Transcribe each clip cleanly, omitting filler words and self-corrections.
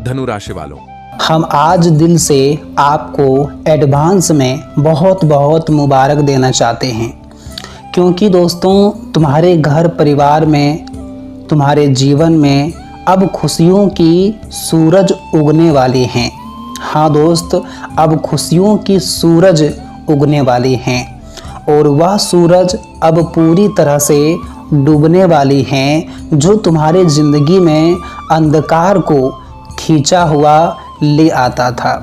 धनु राशि वालों, हम आज दिल से आपको एडवांस में बहुत बहुत मुबारक देना चाहते हैं, क्योंकि दोस्तों तुम्हारे घर परिवार में, तुम्हारे जीवन में अब खुशियों की सूरज उगने वाली हैं। हाँ दोस्त, अब खुशियों की सूरज उगने वाली हैं और वह सूरज अब पूरी तरह से डूबने वाली हैं, जो तुम्हारे ज़िंदगी में अंधकार को खींचा हुआ ले आता था।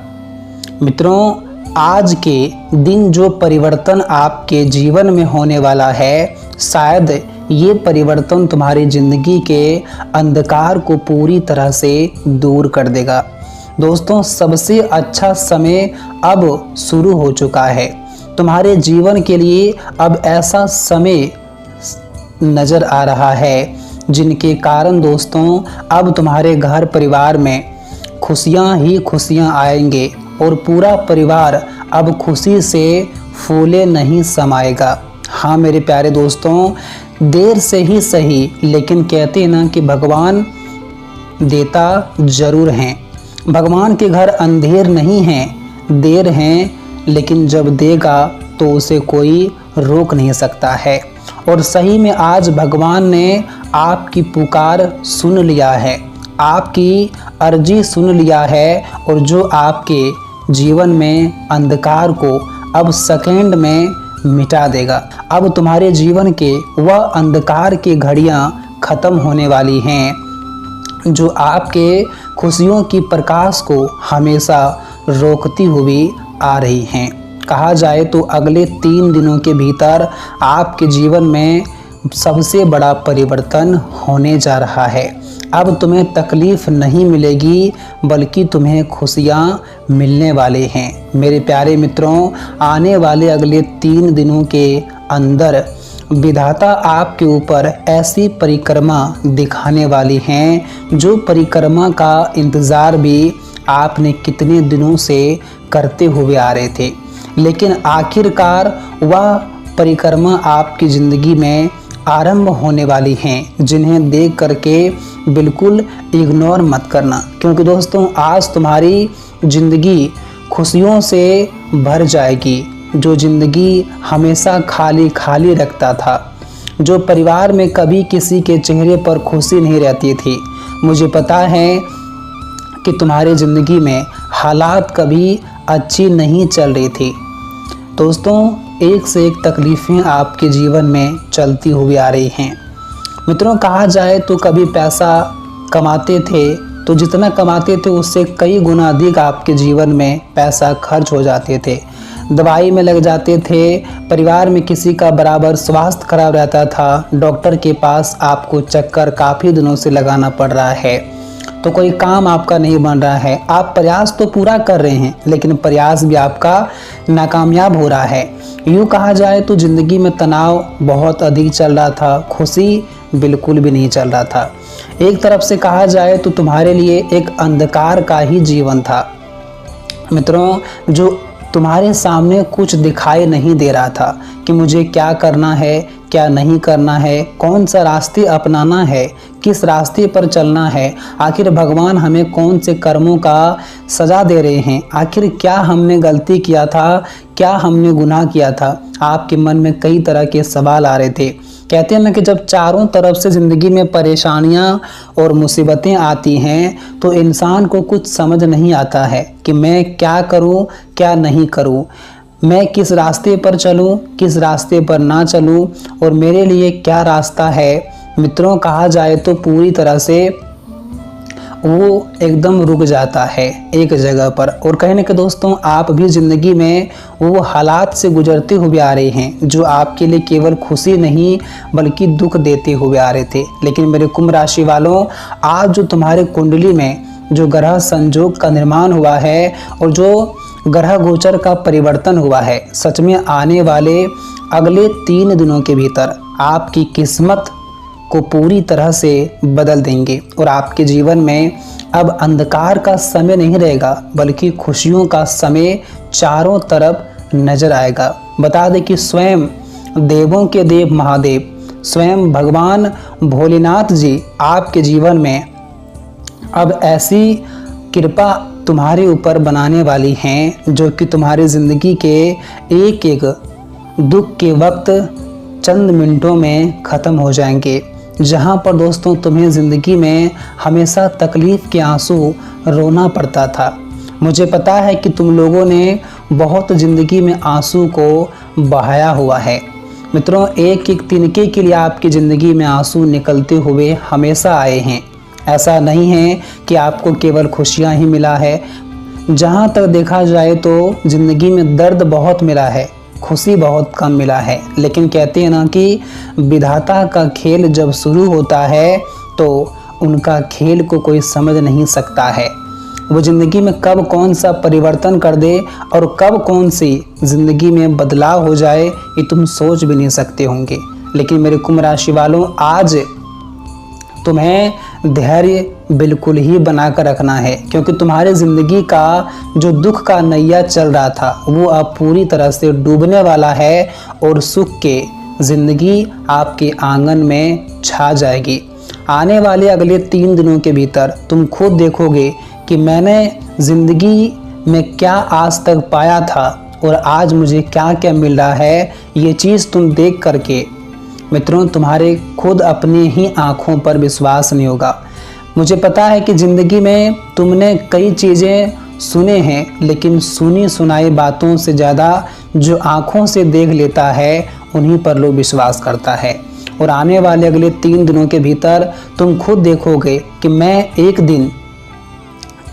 मित्रों, आज के दिन जो परिवर्तन आपके जीवन में होने वाला है, शायद ये परिवर्तन तुम्हारी ज़िंदगी के अंधकार को पूरी तरह से दूर कर देगा। दोस्तों, सबसे अच्छा समय अब शुरू हो चुका है। तुम्हारे जीवन के लिए अब ऐसा समय नज़र आ रहा है जिनके कारण दोस्तों अब तुम्हारे घर परिवार में खुशियाँ ही खुशियाँ आएंगे और पूरा परिवार अब खुशी से फूले नहीं समाएगा। हाँ मेरे प्यारे दोस्तों, देर से ही सही, लेकिन कहते हैं ना कि भगवान देता ज़रूर हैं। भगवान के घर अंधेर नहीं हैं, देर हैं, लेकिन जब देगा तो उसे कोई रोक नहीं सकता है। और सही में आज भगवान ने आपकी पुकार सुन लिया है, आपकी अर्जी सुन लिया है, और जो आपके जीवन में अंधकार को अब सेकंड में मिटा देगा। अब तुम्हारे जीवन के वह अंधकार की घड़ियां ख़त्म होने वाली हैं, जो आपके खुशियों की प्रकाश को हमेशा रोकती हुई आ रही हैं। कहा जाए तो अगले 3 दिनों के भीतर आपके जीवन में सबसे बड़ा परिवर्तन होने जा रहा है। अब तुम्हें तकलीफ़ नहीं मिलेगी, बल्कि तुम्हें खुशियाँ मिलने वाले हैं। मेरे प्यारे मित्रों, आने वाले अगले 3 दिनों के अंदर विधाता आपके ऊपर ऐसी परिक्रमा दिखाने वाली हैं, जो परिक्रमा का इंतज़ार भी आपने कितने दिनों से करते हुए आ रहे थे, लेकिन आखिरकार वह परिक्रमा आपकी ज़िंदगी में आरंभ होने वाली हैं, जिन्हें देख करके बिल्कुल इग्नोर मत करना। क्योंकि दोस्तों, आज तुम्हारी ज़िंदगी खुशियों से भर जाएगी। जो ज़िंदगी हमेशा खाली खाली रखता था, जो परिवार में कभी किसी के चेहरे पर खुशी नहीं रहती थी, मुझे पता है कि तुम्हारी ज़िंदगी में हालात कभी अच्छी नहीं चल रही थी। दोस्तों, एक से एक तकलीफ़ें आपके जीवन में चलती हुई आ रही हैं। मित्रों, कहा जाए तो कभी पैसा कमाते थे तो जितना कमाते थे उससे कई गुना अधिक आपके जीवन में पैसा खर्च हो जाते थे, दवाई में लग जाते थे, परिवार में किसी का बराबर स्वास्थ्य खराब रहता था, डॉक्टर के पास आपको चक्कर काफ़ी दिनों से लगाना पड़ रहा है, तो कोई काम आपका नहीं बन रहा है। आप प्रयास तो पूरा कर रहे हैं, लेकिन प्रयास भी आपका नाकामयाब हो रहा है। यूँ कहा जाए तो ज़िंदगी में तनाव बहुत अधिक चल रहा था, खुशी बिल्कुल भी नहीं चल रहा था। एक तरफ से कहा जाए तो तुम्हारे लिए एक अंधकार का ही जीवन था। मित्रों, जो तुम्हारे सामने कुछ दिखाई नहीं दे रहा था कि मुझे क्या करना है, क्या नहीं करना है, कौन सा रास्ते अपनाना है, किस रास्ते पर चलना है, आखिर भगवान हमें कौन से कर्मों का सज़ा दे रहे हैं, आखिर क्या हमने गलती किया था, क्या हमने गुनाह किया था। आपके मन में कई तरह के सवाल आ रहे थे। कहते हैं ना कि जब चारों तरफ से ज़िंदगी में परेशानियां और मुसीबतें आती हैं तो इंसान को कुछ समझ नहीं आता है कि मैं क्या करूं, क्या नहीं करूं, मैं किस रास्ते पर चलूं, किस रास्ते पर ना चलूं, और मेरे लिए क्या रास्ता है। मित्रों, कहा जाए तो पूरी तरह से वो एकदम रुक जाता है एक जगह पर। और कहीं ना कहीं दोस्तों, आप भी ज़िंदगी में वो हालात से गुजरते हुए आ रहे हैं, जो आपके लिए केवल खुशी नहीं बल्कि दुख देते हुए आ रहे थे। लेकिन मेरे कुंभ राशि वालों, आज जो तुम्हारे कुंडली में जो ग्रह संयोग का निर्माण हुआ है और जो ग्रह गोचर का परिवर्तन हुआ है, सच में आने वाले अगले 3 दिनों के भीतर आपकी किस्मत को पूरी तरह से बदल देंगे और आपके जीवन में अब अंधकार का समय नहीं रहेगा, बल्कि खुशियों का समय चारों तरफ नजर आएगा। बता दें कि स्वयं देवों के देव महादेव, स्वयं भगवान भोलेनाथ जी आपके जीवन में अब ऐसी कृपा तुम्हारे ऊपर बनाने वाली हैं, जो कि तुम्हारी ज़िंदगी के एक एक दुख के वक्त चंद मिनटों में ख़त्म हो जाएंगे। जहाँ पर दोस्तों तुम्हें ज़िंदगी में हमेशा तकलीफ़ के आंसू रोना पड़ता था। मुझे पता है कि तुम लोगों ने बहुत ज़िंदगी में आंसू को बहाया हुआ है। मित्रों, एक एक तिनके के लिए आपकी ज़िंदगी में आंसू निकलते हुए हमेशा आए हैं। ऐसा नहीं है कि आपको केवल खुशियाँ ही मिला है। जहाँ तक देखा जाए तो ज़िंदगी में दर्द बहुत मिला है, खुशी बहुत कम मिला है। लेकिन कहते हैं ना कि विधाता का खेल जब शुरू होता है तो उनका खेल को कोई समझ नहीं सकता है। वो ज़िंदगी में कब कौन सा परिवर्तन कर दे और कब कौन सी ज़िंदगी में बदलाव हो जाए, ये तुम सोच भी नहीं सकते होंगे। लेकिन मेरे कुंभ राशि वालों, आज तुम्हें धैर्य बिल्कुल ही बना कर रखना है, क्योंकि तुम्हारे ज़िंदगी का जो दुख का नैया चल रहा था वो अब पूरी तरह से डूबने वाला है और सुख के ज़िंदगी आपके आंगन में छा जाएगी। आने वाले अगले 3 दिनों के भीतर तुम खुद देखोगे कि मैंने ज़िंदगी में क्या आज तक पाया था और आज मुझे क्या क्या मिल रहा है। ये चीज़ तुम देख करके मित्रों तुम्हारे खुद अपनी ही आँखों पर विश्वास नहीं होगा। मुझे पता है कि ज़िंदगी में तुमने कई चीज़ें सुने हैं, लेकिन सुनी सुनाई बातों से ज़्यादा जो आँखों से देख लेता है उन्हीं पर लोग विश्वास करता है। और आने वाले अगले 3 दिनों के भीतर तुम खुद देखोगे कि मैं एक दिन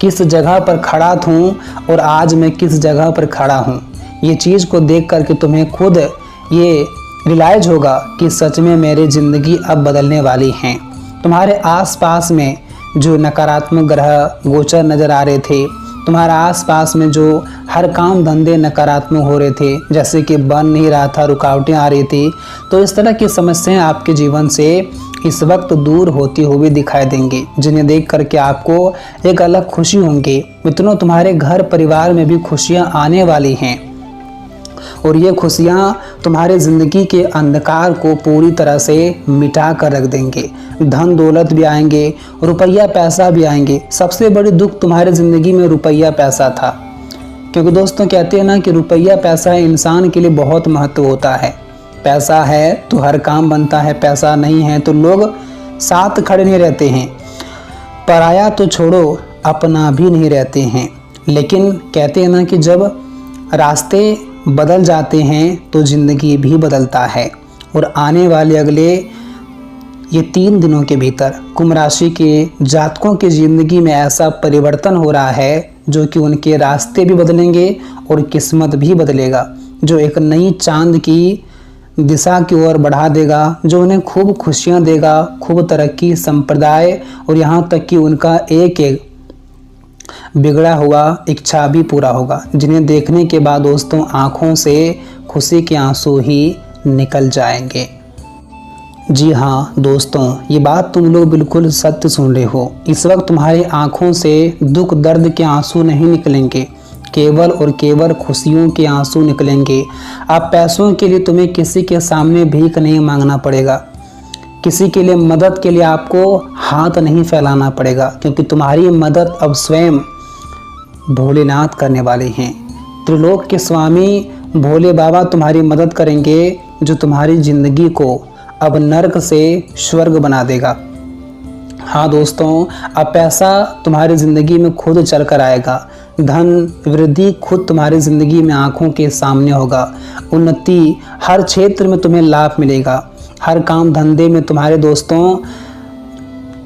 किस जगह पर खड़ा हूँ और आज मैं किस जगह पर खड़ा हूँ। ये चीज़ को देख करके तुम्हें खुद ये रियलाइज होगा कि सच में मेरी ज़िंदगी अब बदलने वाली हैं। तुम्हारे आसपास में जो नकारात्मक ग्रह गोचर नज़र आ रहे थे, तुम्हारे आसपास में जो हर काम धंधे नकारात्मक हो रहे थे, जैसे कि बन नहीं रहा था, रुकावटें आ रही थी, तो इस तरह की समस्याएं आपके जीवन से इस वक्त दूर होती हुई दिखाई देंगी, जिन्हें देख करके आपको एक अलग खुशी होंगी। मित्रों, तुम्हारे घर परिवार में भी खुशियाँ आने वाली हैं और ये खुशियाँ तुम्हारे ज़िंदगी के अंधकार को पूरी तरह से मिटा कर रख देंगे। धन दौलत भी आएंगे, रुपया पैसा भी आएंगे। सबसे बड़ी दुख तुम्हारे ज़िंदगी में रुपया पैसा था, क्योंकि दोस्तों कहते हैं ना कि रुपया पैसा इंसान के लिए बहुत महत्व होता है। पैसा है तो हर काम बनता है, पैसा नहीं है तो लोग साथ खड़े नहीं रहते हैं। पराया तो छोड़ो, अपना भी नहीं रहते हैं। लेकिन कहते हैं ना कि जब रास्ते बदल जाते हैं तो ज़िंदगी भी बदलता है। और आने वाले अगले ये 3 दिनों के भीतर कुंभ राशि के जातकों की ज़िंदगी में ऐसा परिवर्तन हो रहा है जो कि उनके रास्ते भी बदलेंगे और किस्मत भी बदलेगा, जो एक नई चांद की दिशा की ओर बढ़ा देगा, जो उन्हें खूब खुशियाँ देगा, खूब तरक्की, संप्रदाय और यहाँ तक कि उनका एक एक बिगड़ा हुआ इच्छा भी पूरा होगा, जिन्हें देखने के बाद दोस्तों आँखों से खुशी के आंसू ही निकल जाएंगे। जी हाँ दोस्तों, ये बात तुम लोग बिल्कुल सत्य सुन रहे हो। इस वक्त तुम्हारी आँखों से दुख दर्द के आंसू नहीं निकलेंगे, केवल और केवल खुशियों के आंसू निकलेंगे। अब पैसों के लिए तुम्हें किसी के सामने भीख नहीं मांगना पड़ेगा, किसी के लिए मदद के लिए आपको हाथ नहीं फैलाना पड़ेगा, क्योंकि तुम्हारी मदद अब स्वयं भोलेनाथ करने वाले हैं। त्रिलोक के स्वामी भोले बाबा तुम्हारी मदद करेंगे, जो तुम्हारी ज़िंदगी को अब नर्क से स्वर्ग बना देगा। हाँ दोस्तों, अब पैसा तुम्हारी ज़िंदगी में खुद चल कर आएगा। धन वृद्धि खुद तुम्हारी ज़िंदगी में आंखों के सामने होगा। उन्नति, हर क्षेत्र में तुम्हें लाभ मिलेगा। हर काम धंधे में तुम्हारे दोस्तों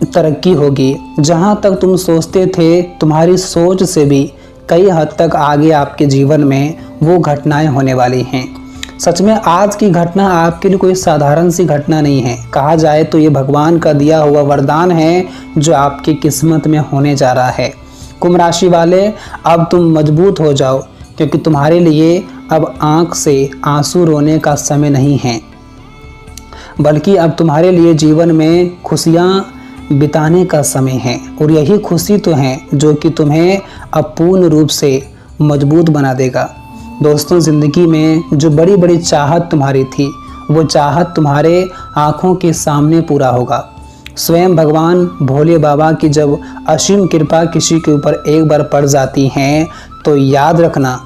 तरक्की होगी। जहाँ तक तुम सोचते थे, तुम्हारी सोच से भी कई हद तक आगे आपके जीवन में वो घटनाएं होने वाली हैं। सच में आज की घटना आपके लिए कोई साधारण सी घटना नहीं है। कहा जाए तो ये भगवान का दिया हुआ वरदान है जो आपकी किस्मत में होने जा रहा है। कुंभ राशि वाले, अब तुम मजबूत हो जाओ, क्योंकि तुम्हारे लिए अब आंख से आंसू रोने का समय नहीं है, बल्कि अब तुम्हारे लिए जीवन में खुशियाँ बिताने का समय है। और यही खुशी तो है जो कि तुम्हें अब पूर्ण रूप से मजबूत बना देगा। दोस्तों, ज़िंदगी में जो बड़ी बड़ी चाहत तुम्हारी थी, वो चाहत तुम्हारे आँखों के सामने पूरा होगा। स्वयं भगवान भोले बाबा की जब असीम कृपा किसी के ऊपर एक बार पड़ जाती हैं तो याद रखना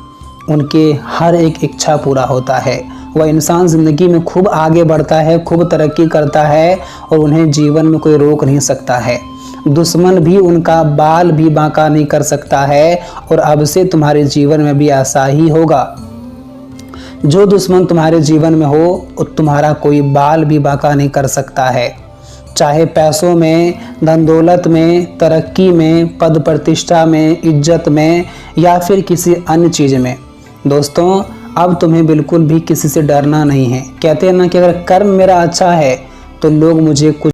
उनके हर एक इच्छा पूरा होता है। वह इंसान ज़िंदगी में खूब आगे बढ़ता है, खूब तरक्की करता है और उन्हें जीवन में कोई रोक नहीं सकता है। दुश्मन भी उनका बाल भी बांका नहीं कर सकता है और अब से तुम्हारे जीवन में भी ऐसा ही होगा। जो दुश्मन तुम्हारे जीवन में हो तुम्हारा कोई बाल भी बांका नहीं कर सकता है, चाहे पैसों में, धन दौलत में, तरक्की में, पद प्रतिष्ठा में, इज्जत में या फिर किसी अन्य चीज़ में। दोस्तों अब तुम्हें बिल्कुल भी किसी से डरना नहीं है। कहते हैं ना कि अगर कर्म मेरा अच्छा है तो लोग मुझे कुछ